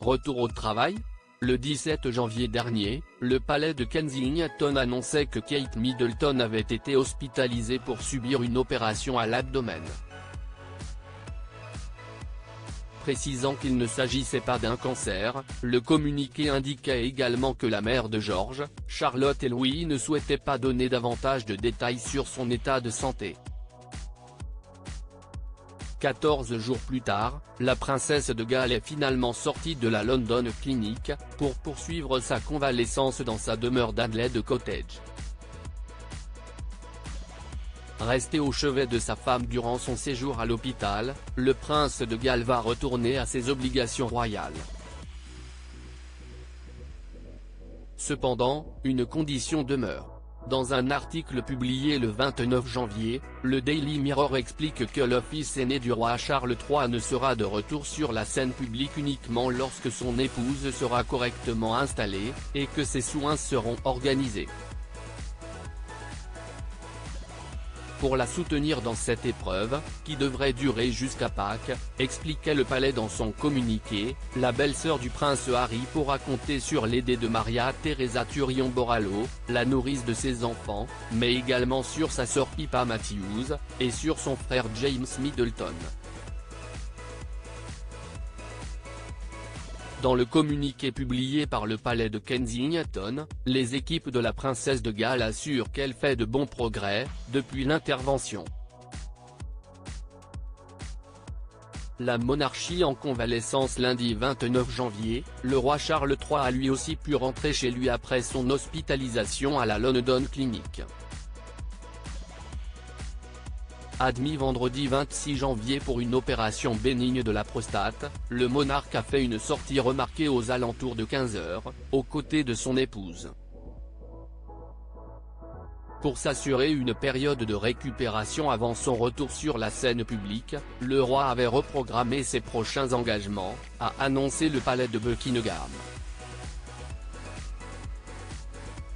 retour au travail ? Le 17 janvier dernier, le palais de Kensington annonçait que Kate Middleton avait été hospitalisée pour subir une opération à l'abdomen. Précisant qu'il ne s'agissait pas d'un cancer, le communiqué indiquait également que la mère de George, Charlotte et Louis ne souhaitaient pas donner davantage de détails sur son état de santé. 14 jours plus tard, la princesse de Galles est finalement sortie de la London Clinic, pour poursuivre sa convalescence dans sa demeure d'Adelaide Cottage. Resté au chevet de sa femme durant son séjour à l'hôpital, le prince de Galles va retourner à ses obligations royales. Cependant, une condition demeure. Dans un article publié le 29 janvier, le Daily Mirror explique que le fils aîné du roi Charles III ne sera de retour sur la scène publique uniquement lorsque son épouse sera correctement installée, et que ses soins seront organisés. Pour la soutenir dans cette épreuve, qui devrait durer jusqu'à Pâques, expliquait le palais dans son communiqué, la belle-sœur du prince Harry pourra compter sur l'aide de Maria Teresa Turion-Borrallo, la nourrice de ses enfants, mais également sur sa sœur Pippa Matthews, et sur son frère James Middleton. Dans le communiqué publié par le palais de Kensington, les équipes de la princesse de Galles assurent qu'elle fait de bons progrès, depuis l'intervention. La monarchie en convalescence. Lundi 29 janvier, le roi Charles III a lui aussi pu rentrer chez lui après son hospitalisation à la London Clinic. Admis vendredi 26 janvier pour une opération bénigne de la prostate, le monarque a fait une sortie remarquée aux alentours de 15 h, aux côtés de son épouse. Pour s'assurer une période de récupération avant son retour sur la scène publique, le roi avait reprogrammé ses prochains engagements, a annoncé le palais de Buckingham.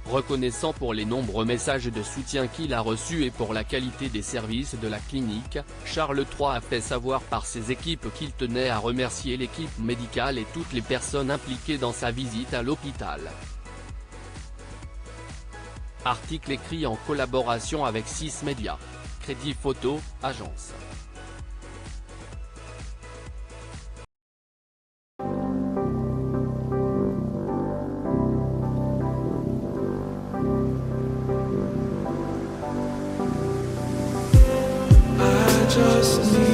Reconnaissant pour les nombreux messages de soutien qu'il a reçus et pour la qualité des services de la clinique, Charles III a fait savoir par ses équipes qu'il tenait à remercier l'équipe médicale et toutes les personnes impliquées dans sa visite à l'hôpital. Article écrit en collaboration avec 6 médias. Crédit photo, agence. Just need